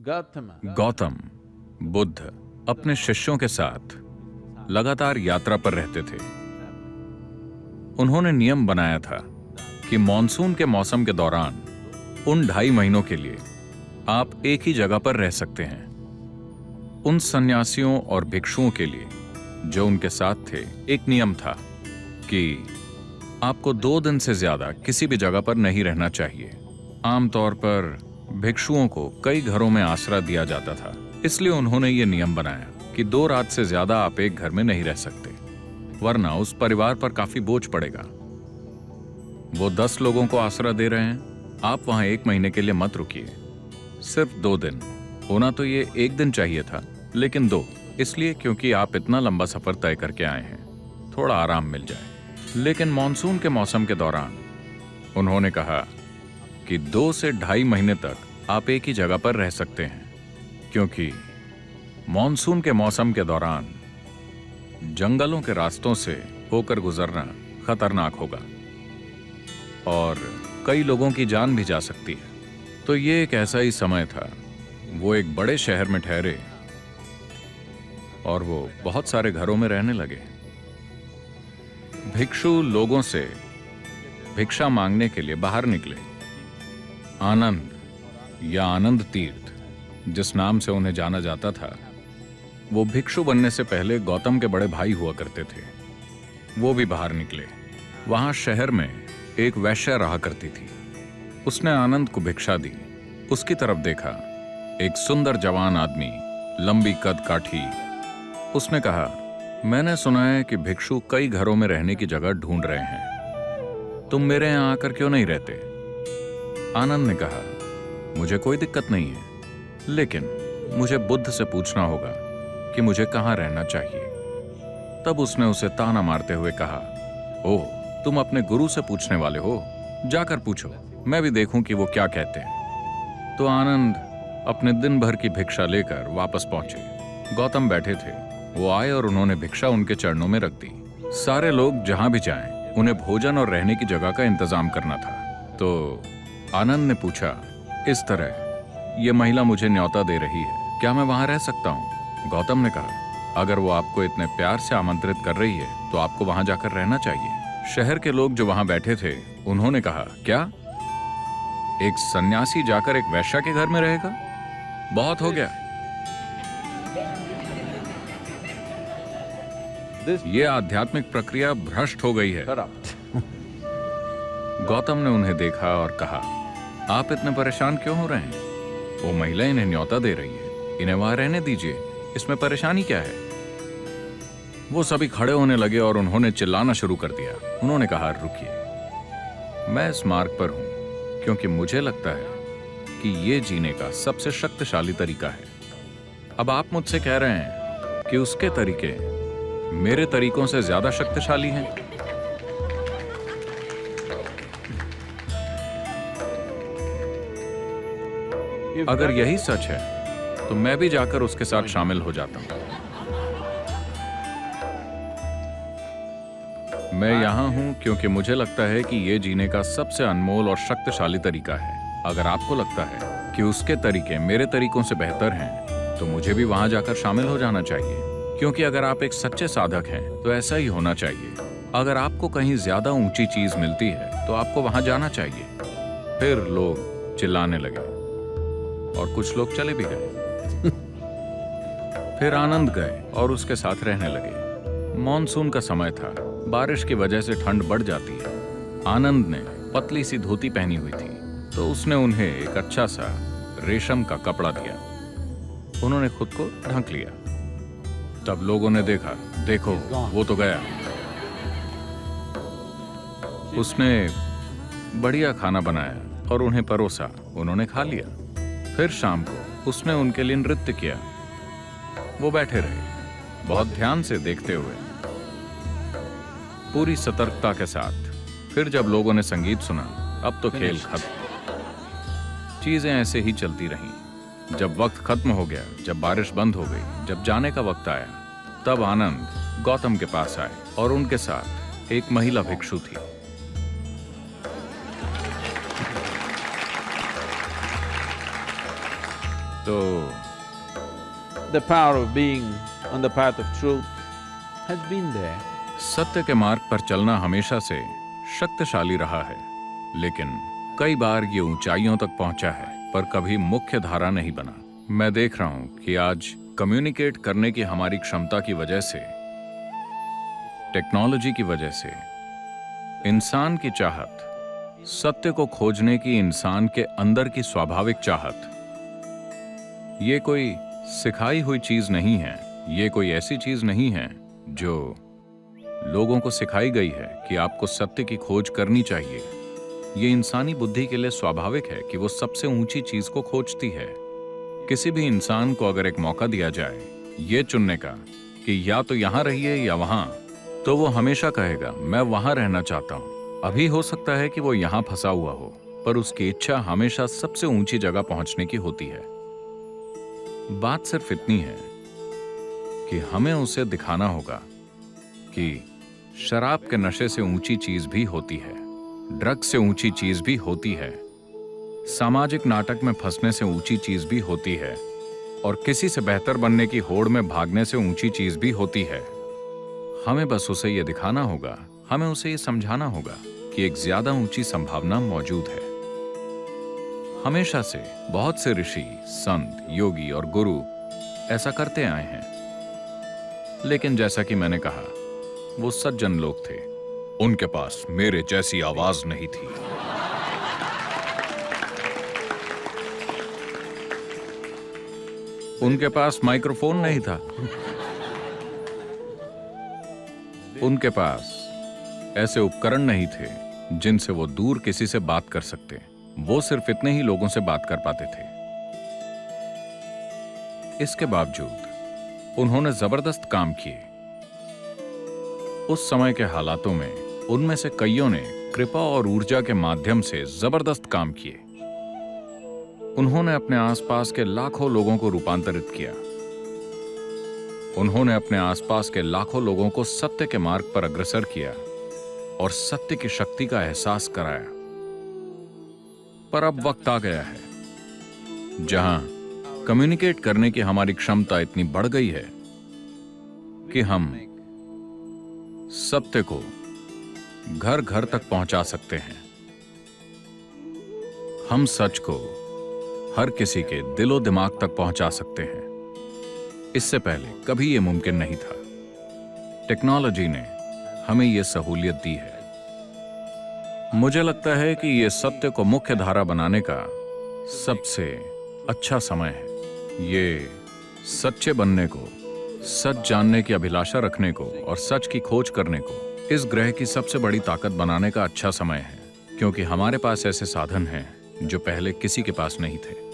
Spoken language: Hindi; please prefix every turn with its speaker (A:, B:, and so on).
A: गौतम बुद्ध अपने शिष्यों के साथ लगातार यात्रा पर रहते थे। उन्होंने नियम बनाया था कि मॉनसून के मौसम के दौरान उन 2.5 महीनों के लिए आप एक ही जगह पर रह सकते हैं। उन सन्यासियों और भिक्षुओं के लिए जो उनके साथ थे, एक नियम था कि आपको 2 दिन से ज्यादा किसी भी जगह पर नहीं रहना चाहिए। आमतौर पर भिक्षुओं को कई घरों में आसरा दिया जाता था, इसलिए उन्होंने ये नियम बनाया कि 2 रात से ज्यादा आप एक घर में नहीं रह सकते, वरना उस परिवार पर काफी बोझ पड़ेगा। वो 10 लोगों को आसरा दे रहे हैं, आप वहां 1 महीने के लिए मत रुकिए। सिर्फ 2 दिन। होना तो ये 1 दिन चाहिए था, लेकिन 2 इसलिए क्योंकि आप इतना लंबा सफर तय करके आए हैं, थोड़ा आराम मिल जाए। लेकिन मॉनसून के मौसम के दौरान उन्होंने कहा कि 2 से 2.5 महीने तक आप एक ही जगह पर रह सकते हैं, क्योंकि मॉनसून के मौसम के दौरान जंगलों के रास्तों से होकर गुजरना खतरनाक होगा और कई लोगों की जान भी जा सकती है। तो ये एक ऐसा ही समय था। वो एक बड़े शहर में ठहरे और वो बहुत सारे घरों में रहने लगे। भिक्षु लोगों से भिक्षा मांगने के लिए बाहर निकले। आनंद या आनंद तीर्थ, जिस नाम से उन्हें जाना जाता था, वो भिक्षु बनने से पहले गौतम के बड़े भाई हुआ करते थे। वो भी बाहर निकले। वहां शहर में एक वैश्या रहा करती थी। उसने आनंद को भिक्षा दी। उसकी तरफ देखा, एक सुंदर जवान आदमी, लंबी कद काठी। उसने कहा, मैंने सुना है कि भिक्षु कई घरों में रहने की जगह ढूंढ रहे हैं, तुम मेरे यहाँ आकर क्यों नहीं रहते? आनंद ने कहा, मुझे कोई दिक्कत नहीं है, लेकिन मुझे बुद्ध से पूछना होगा कि मुझे कहाँ रहना चाहिए। तब उसने उसे ताना मारते हुए कहा, ओह, तुम अपने गुरु से पूछने वाले हो? जाकर पूछो, मैं भी देखूं कि वो क्या कहते हैं। तो आनंद अपने दिन भर की भिक्षा लेकर वापस पहुंचे। गौतम बैठे थे। वो आए और उन्होंने भिक्षा उनके चरणों में रख दी। सारे लोग जहां भी जाएं, उन्हें भोजन और रहने की जगह का इंतजाम करना था। तो आनंद ने पूछा, इस तरह ये महिला मुझे न्योता दे रही है, क्या मैं वहां रह सकता हूँ? गौतम ने कहा, अगर वो आपको इतने प्यार से आमंत्रित कर रही है तो आपको वहां जाकर रहना चाहिए। शहर के लोग जो वहां बैठे थे, उन्होंने कहा, क्या एक सन्यासी जाकर एक वैश्या के घर में रहेगा? बहुत हो गया। ये आध्यात्मिक प्रक्रिया भ्रष्ट हो गई है। गौतम ने उन्हें देखा और कहा, आप इतने परेशान क्यों हो रहे हैं? वो महिला इन्हें न्योता दे रही है, इन्हें वहां रहने दीजिए, इसमें परेशानी क्या है? वो सभी खड़े होने लगे और उन्होंने चिल्लाना शुरू कर दिया। उन्होंने कहा, रुकिए, मैं इस मार्ग पर हूं क्योंकि मुझे लगता है कि ये जीने का सबसे शक्तिशाली तरीका है। अब आप मुझसे कह रहे हैं कि उसके तरीके मेरे तरीकों से ज्यादा शक्तिशाली हैं। अगर यही सच है तो मैं भी जाकर उसके साथ शामिल हो जाता हूं। मैं यहां हूं क्योंकि मुझे लगता है कि यह जीने का सबसे अनमोल और शक्तिशाली तरीका है। अगर आपको लगता है कि उसके तरीके मेरे तरीकों से बेहतर हैं, तो मुझे भी वहां जाकर शामिल हो जाना चाहिए, क्योंकि अगर आप एक सच्चे साधक हैं तो ऐसा ही होना चाहिए। अगर आपको कहीं ज्यादा ऊंची चीज मिलती है तो आपको वहां जाना चाहिए। फिर लोग चिल्लाने लगे और कुछ लोग चले भी गए। फिर आनंद गए और उसके साथ रहने लगे। मॉनसून का समय था, बारिश की वजह से ठंड बढ़ जाती है। आनंद ने पतली सी धोती पहनी हुई थी, तो उसने उन्हें एक अच्छा सा रेशम का कपड़ा दिया। उन्होंने खुद को ढक लिया। तब लोगों ने देखा, देखो वो तो गया। उसने बढ़िया खाना बनाया और उन्हें परोसा। उन्होंने खा लिया। फिर शाम को उसने उनके लिए नृत्य किया। वो बैठे रहे, बहुत ध्यान से देखते हुए, पूरी सतर्कता के साथ। फिर जब लोगों ने संगीत सुना, अब तो खेल खत्म। चीजें ऐसे ही चलती रहीं। जब वक्त खत्म हो गया, जब बारिश बंद हो गई, जब जाने का वक्त आया, तब आनंद गौतम के पास आए और उनके साथ एक महिला भिक्षु थी। तो
B: The power of being on the path of truth has been there.
A: सत्य के मार्ग पर चलना हमेशा से शक्तिशाली रहा है, लेकिन कई बार ये ऊंचाइयों तक पहुंचा है पर कभी मुख्य धारा नहीं बना। मैं देख रहा हूं कि आज कम्युनिकेट करने की हमारी क्षमता की वजह से, टेक्नोलॉजी की वजह से, इंसान की चाहत, सत्य को खोजने की इंसान के अंदर की स्वाभाविक चाहत, ये कोई सिखाई हुई चीज नहीं है। ये कोई ऐसी चीज नहीं है जो लोगों को सिखाई गई है कि आपको सत्य की खोज करनी चाहिए। ये इंसानी बुद्धि के लिए स्वाभाविक है कि वो सबसे ऊंची चीज को खोजती है। किसी भी इंसान को अगर एक मौका दिया जाए ये चुनने का कि या तो यहां रहिए या वहां, तो वो हमेशा कहेगा मैं वहां रहना चाहता हूं। अभी हो सकता है कि वो यहां फंसा हुआ हो, पर उसकी इच्छा हमेशा सबसे ऊंची जगह पहुंचने की होती है। बात सिर्फ इतनी है कि हमें उसे दिखाना होगा कि शराब के नशे से ऊंची चीज भी होती है, ड्रग से ऊंची चीज भी होती है, सामाजिक नाटक में फंसने से ऊंची चीज भी होती है, और किसी से बेहतर बनने की होड़ में भागने से ऊंची चीज भी होती है। हमें बस उसे यह दिखाना होगा, हमें उसे यह समझाना होगा कि एक ज्यादा ऊंची संभावना मौजूद है। हमेशा से बहुत से ऋषि, संत, योगी और गुरु ऐसा करते आए हैं, लेकिन जैसा कि मैंने कहा, वो सज्जन लोग थे। उनके पास मेरे जैसी आवाज नहीं थी। उनके पास माइक्रोफोन नहीं था। उनके पास ऐसे उपकरण नहीं थे जिनसे वो दूर किसी से बात कर सकते। वो सिर्फ इतने ही लोगों से बात कर पाते थे। इसके बावजूद उन्होंने जबरदस्त काम किए। उस समय के हालातों में उनमें से कईयों ने कृपा और ऊर्जा के माध्यम से जबरदस्त काम किए। उन्होंने अपने आसपास के लाखों लोगों को रूपांतरित किया। उन्होंने अपने आसपास के लाखों लोगों को सत्य के मार्ग पर अग्रसर किया और सत्य की शक्ति का एहसास कराया। पर अब वक्त आ गया है जहां कम्युनिकेट करने की हमारी क्षमता इतनी बढ़ गई है कि हम सत्य को घर घर तक पहुंचा सकते हैं। हम सच को हर किसी के दिलो दिमाग तक पहुंचा सकते हैं। इससे पहले कभी यह मुमकिन नहीं था। टेक्नोलॉजी ने हमें यह सहूलियत दी है। मुझे लगता है कि यह सत्य को मुख्य धारा बनाने का सबसे अच्छा समय है। ये सच्चे बनने को, सच जानने की अभिलाषा रखने को और सच की खोज करने को इस ग्रह की सबसे बड़ी ताकत बनाने का अच्छा समय है, क्योंकि हमारे पास ऐसे साधन हैं जो पहले किसी के पास नहीं थे।